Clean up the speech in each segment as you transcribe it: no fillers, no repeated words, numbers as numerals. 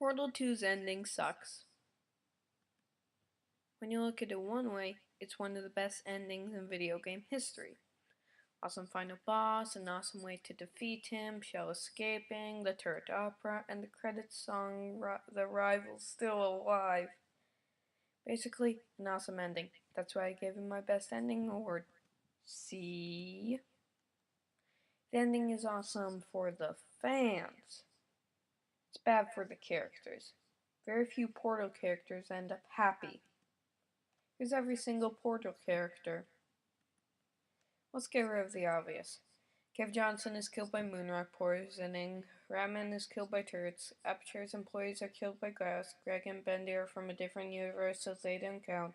Portal 2's ending sucks. When you look at it one way, it's one of the best endings in video game history. Awesome final boss, an awesome way to defeat him, Shell escaping, the turret opera, and the credits song The Rival's Still Alive. Basically, an awesome ending. That's why I gave him my best ending award. See? The ending is awesome for the fans. It's bad for the characters. Very few Portal characters end up happy. Here's every single Portal character. Let's get rid of the obvious. Kev Johnson is killed by moonrock poisoning. Ratman is killed by turrets. Aperture's employees are killed by glass. Greg and Bendy are from a different universe, so they don't count.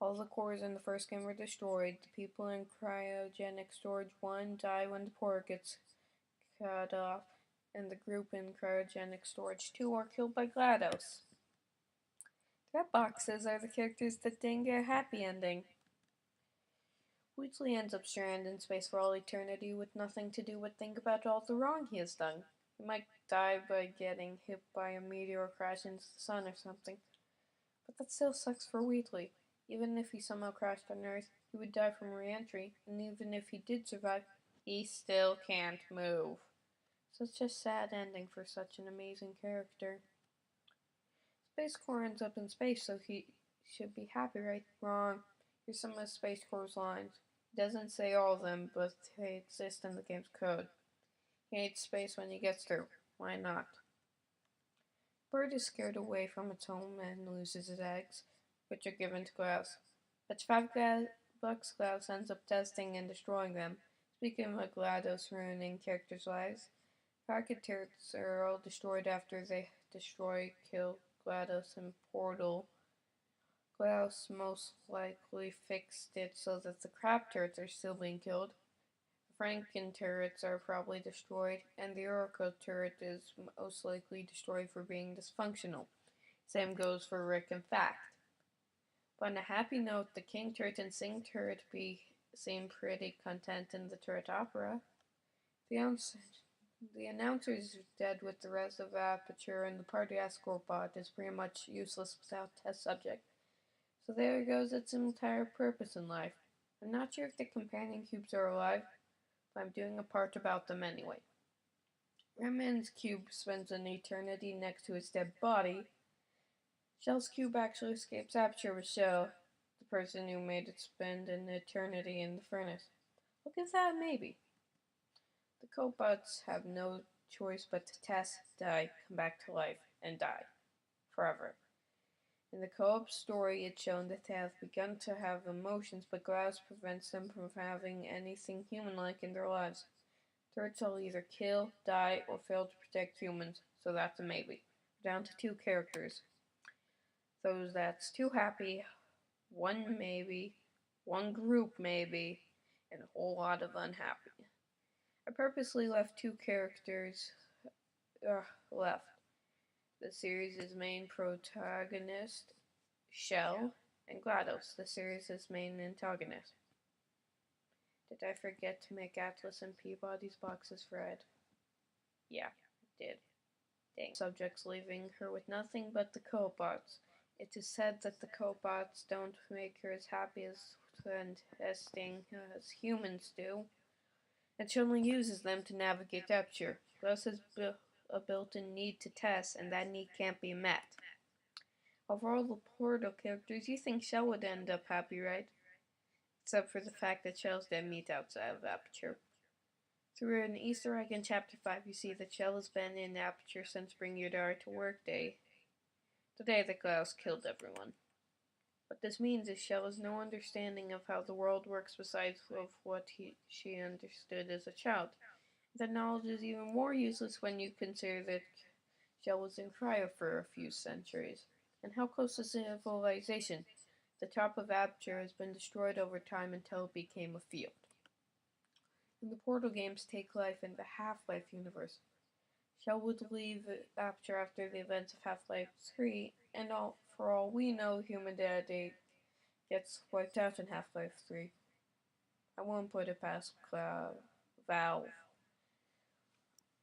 All the cores in the first game were destroyed. The people in Cryogenic Storage 1 die when the port gets cut off. And the group in Cryogenic Storage 2 are killed by GLaDOS. Red boxes are the characters that didn't get a happy ending. Weasley ends up stranded in space for all eternity with nothing to do but think about all the wrong he has done. He might die by getting hit by a meteor or crash into the sun or something. But that still sucks for Weasley. Even if he somehow crashed on Earth, he would die from re-entry, and even if he did survive, he still can't move. Such a sad ending for such an amazing character. Space Corps ends up in space, so he should be happy, right? Wrong. Here's some of Space Corps' lines. It doesn't say all of them, but they exist in the game's code. He hates space when he gets through. Why not? Bird is scared away from its home and loses his eggs, which are given to Klaus. Fetch $5 Klaus ends up testing and destroying them. Speaking of GLaDOS ruining characters' lives, rocket turrets are all destroyed after they kill GLaDOS and Portal. Klaus most likely fixed it so that the crab turrets are still being killed. The Franken turrets are probably destroyed, and the Oracle turret is most likely destroyed for being dysfunctional. Same goes for Rick and Fact. But on a happy note, the King turret and Sing turret seem pretty content in the turret opera. The announcer is dead with the rest of Aperture, and the party escort bot is pretty much useless without test subject. So there goes its entire purpose in life. I'm not sure if the companion cubes are alive, but I'm doing a part about them anyway. Ratman's cube spends an eternity next to his dead body. Shell's cube actually escapes Aperture with Shell, the person who made it spend an eternity in the furnace. Look at that, maybe. The cobots have no choice but to test, die, come back to life, and die. Forever. In the co-op story, it's shown that they have begun to have emotions, but glass prevents them from having anything human-like in their lives. Turrets will either kill, die, or fail to protect humans, so that's a maybe. Down to 2 characters. Those that's too happy, 1 maybe, 1 group maybe, and a whole lot of unhappy. I purposely left 2 characters left. The series' main protagonist, Shell, and GLaDOS, the series' main antagonist. Did I forget to make Atlas and Peabody's boxes red? Yeah, I did. Dang. Subjects leaving her with nothing but the cobots. It is said that the cobots don't make her as happy as when testing as humans do, and she only uses them to navigate Aperture. Glass has a built-in need to test, and that need can't be met. Of all the Portal characters, you think Shell would end up happy, right? Except for the fact that Shell's dead meat outside of Aperture. Through an Easter egg in Chapter 5, you see that Shell has been in Aperture since Bring Your Daughter to Work Day, the day that Klaus killed everyone. What this means is Shell has no understanding of how the world works besides of what she understood as a child. That knowledge is even more useless when you consider that Shell was in cryo for a few centuries. And how close to civilization? The top of Aperture has been destroyed over time until it became a field. And the Portal games take life in the Half-Life universe. Shell would leave Aperture after the events of Half-Life 3, and for all we know, humanity gets wiped out in Half-Life 3. I won't put it past Valve.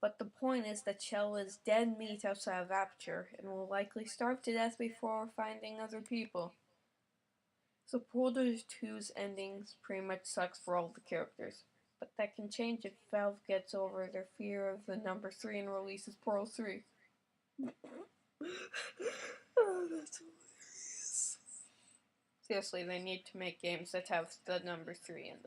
But the point is that Shell is dead meat outside of Aperture and will likely starve to death before finding other people. So Portal 2's endings pretty much sucks for all the characters. But that can change if Valve gets over their fear of the number 3 and releases Portal 3. Oh, that's hilarious. Seriously, they need to make games that have the number 3 in them.